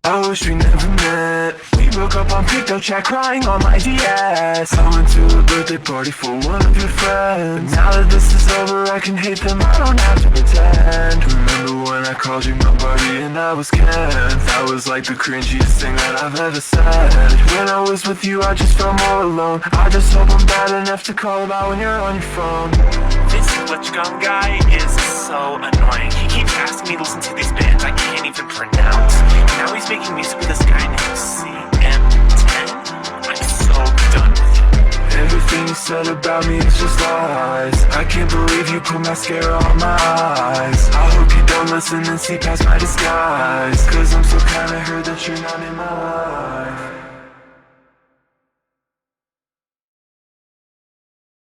I wish we never met. We broke up on pickup chat, crying on my DS. I went to a birthday party for one of your friends, but now that this is over, I can hate them, I don't have to pretend. Remember when I called you my buddy and I was Ken? That was like the cringiest thing that I've ever said. When I was with you, I just felt more alone. I just hope I'm bad enough to call about when you're on your phone. This Glitchgum guy is so annoying. He keeps asking me to listen to these bands I can't even pronounce. Now he's making music with this guy named CMTEN. I'm so done with him. Everything you said about me is just lies. I can't believe you put mascara on my eyes. I hope you don't listen and see past my disguise, cause I'm so kinda hurt that you're not in my life.